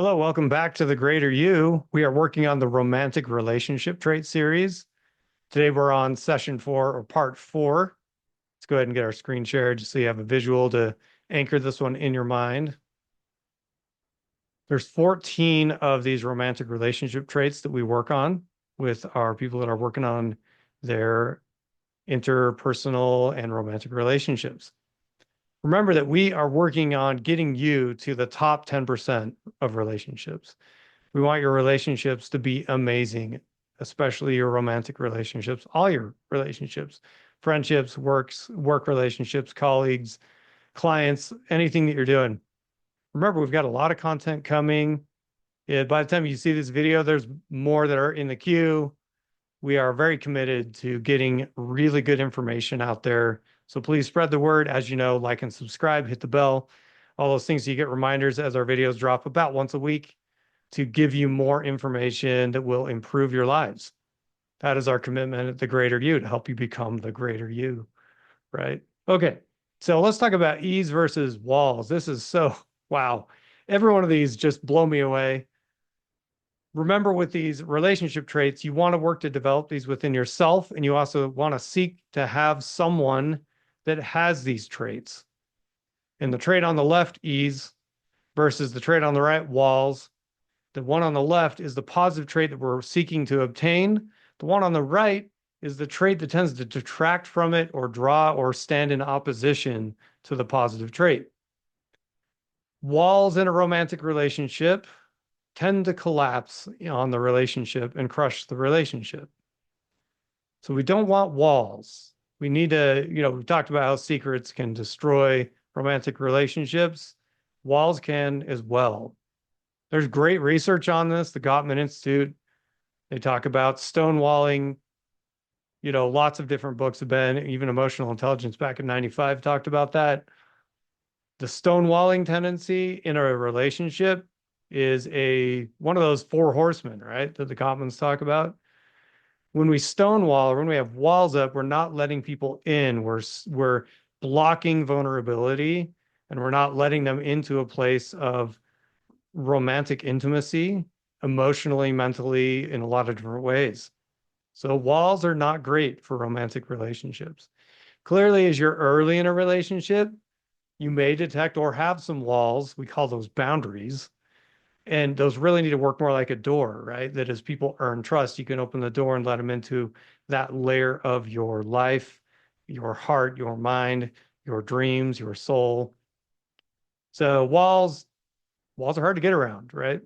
Hello, welcome back to the Greater You. We are working on the romantic relationship trait series. Today we're on session 4 or part 4. Let's go ahead and get our screen shared just so you have a visual to anchor this one in your mind. There's 14 of these romantic relationship traits that we work on with our people that are working on their interpersonal and romantic relationships. Remember that we are working on getting you to the top 10% of relationships. We want your relationships to be amazing, especially your romantic relationships, all your relationships, friendships, work relationships, colleagues, clients, anything that you're doing. Remember, we've got a lot of content coming. By the time you see this video, there's more that are in the queue. We are very committed to getting really good information out there. So please spread the word. As you know, like and subscribe, hit the bell, all those things so you get reminders as our videos drop about once a week to give you more information that will improve your lives. That is our commitment at the Greater You, to help you become the Greater You, right? Okay, so let's talk about ease versus walls. This is so, wow. Every one of these just blow me away. Remember, with these relationship traits, you want to work to develop these within yourself, and you also want to seek to have someone that has these traits. And the trait on the left, ease, versus the trait on the right, walls. The one on the left is the positive trait that we're seeking to obtain. The one on the right is the trait that tends to detract from it or draw or stand in opposition to the positive trait. Walls in a romantic relationship tend to collapse on the relationship and crush the relationship. So we don't want walls. We need to, we've talked about how secrets can destroy romantic relationships. Walls can as well. There's great research on this. The Gottman Institute, they talk about stonewalling. Lots of different books have been, even Emotional Intelligence back in 95 talked about that. The stonewalling tendency in a relationship is one of those 4 horsemen, right, that the Gottmans talk about. When we stonewall, or when we have walls up, we're not letting people in. We're blocking vulnerability, and we're not letting them into a place of romantic intimacy, emotionally, mentally, in a lot of different ways. So walls are not great for romantic relationships. Clearly, as you're early in a relationship, you may detect or have some walls. We call those boundaries. And those really need to work more like a door, right? That as people earn trust, you can open the door and let them into that layer of your life, your heart, your mind, your dreams, your soul. So walls are hard to get around, right?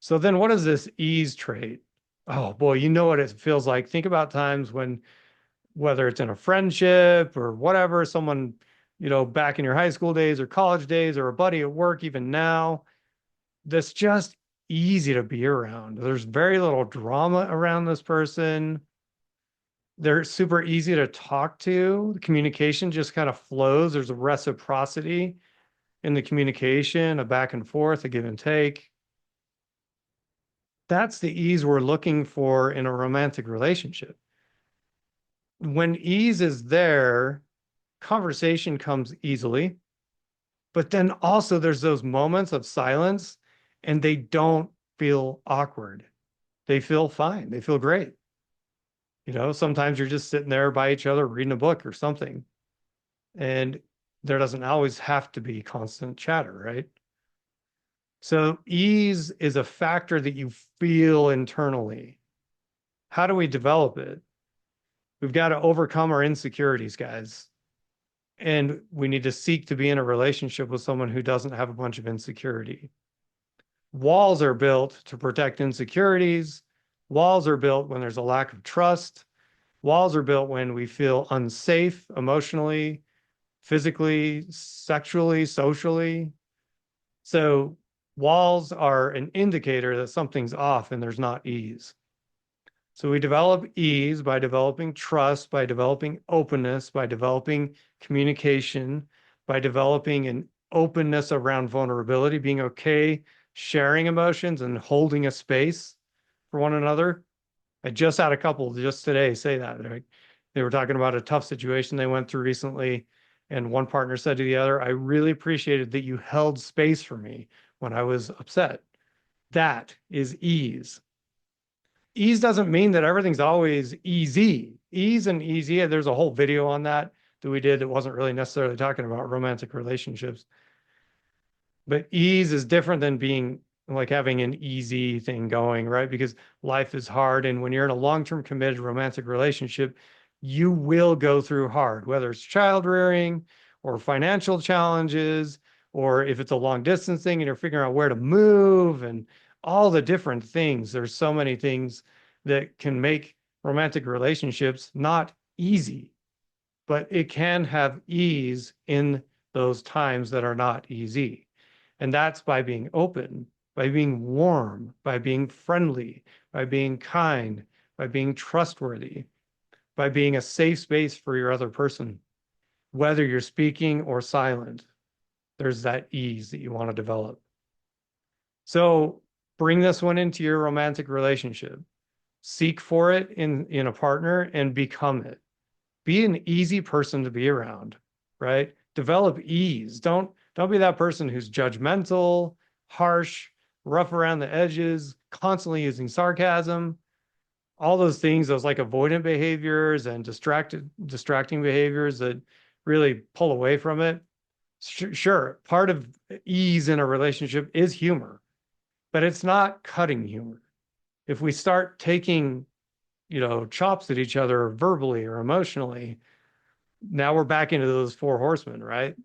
So then what is this ease trait? Oh boy, you know what it feels like. Think about times when, whether it's in a friendship or whatever, someone, back in your high school days or college days, or a buddy at work, even now, that's just easy to be around. There's very little drama around this person. They're super easy to talk to. The communication just kind of flows. There's a reciprocity in the communication, a back and forth, a give and take. That's the ease we're looking for in a romantic relationship. When ease is there, conversation comes easily, but then also there's those moments of silence, and they don't feel awkward. They feel fine. They feel great. Sometimes you're just sitting there by each other reading a book or something, and there doesn't always have to be constant chatter, right? So ease is a factor that you feel internally. How do we develop it? We've got to overcome our insecurities, guys. And we need to seek to be in a relationship with someone who doesn't have a bunch of insecurity. Walls are built to protect insecurities. Walls are built when there's a lack of trust. Walls are built when we feel unsafe emotionally, physically, sexually, socially. So walls are an indicator that something's off and there's not ease. So we develop ease by developing trust, by developing openness, by developing communication, by developing an openness around vulnerability, being okay sharing emotions and holding a space for one another. I just had a couple just today say that. They were talking about a tough situation they went through recently, and one partner said to the other, "I really appreciated that you held space for me when I was upset." That is ease. Ease doesn't mean that everything's always easy. Ease and easy, there's a whole video on that we did that wasn't really necessarily talking about romantic relationships. But ease is different than being like having an easy thing going, right? Because life is hard. And when you're in a long-term committed romantic relationship, you will go through hard, whether it's child rearing or financial challenges, or if it's a long distance thing and you're figuring out where to move and all the different things. There's so many things that can make romantic relationships not easy, but it can have ease in those times that are not easy. And that's by being open, by being warm, by being friendly, by being kind, by being trustworthy, by being a safe space for your other person, whether you're speaking or silent. There's that ease that you want to develop. So bring this one into your romantic relationship. Seek for it in a partner and become it. Be an easy person to be around, right? Develop ease. Don't be that person who's judgmental, harsh, rough around the edges, constantly using sarcasm, all those things, those like avoidant behaviors and distracting behaviors that really pull away from it. Sure, part of ease in a relationship is humor, but it's not cutting humor. If we start taking, chops at each other verbally or emotionally, now we're back into those four horsemen, right?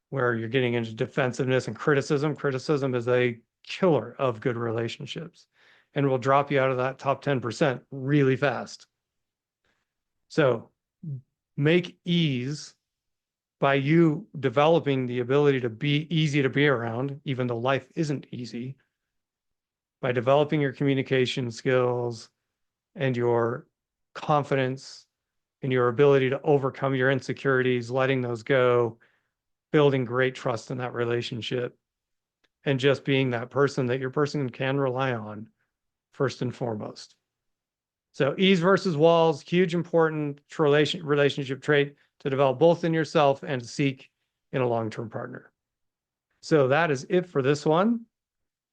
Where you're getting into defensiveness and criticism. Criticism is a killer of good relationships and will drop you out of that top 10% really fast. So make ease by you developing the ability to be easy to be around, even though life isn't easy, by developing your communication skills and your confidence and your ability to overcome your insecurities, letting those go, building great trust in that relationship, and just being that person that your person can rely on first and foremost. So ease versus walls, huge important relationship trait to develop both in yourself and to seek in a long-term partner. So that is it for this one.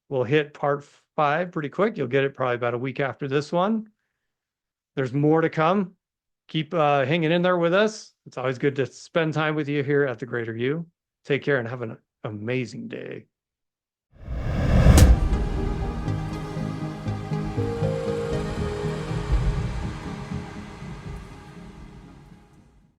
We'll hit part 5 pretty quick. You'll get it probably about a week after this one. There's more to come. Keep hanging in there with us. It's always good to spend time with you here at the Greater You. Take care and have an amazing day.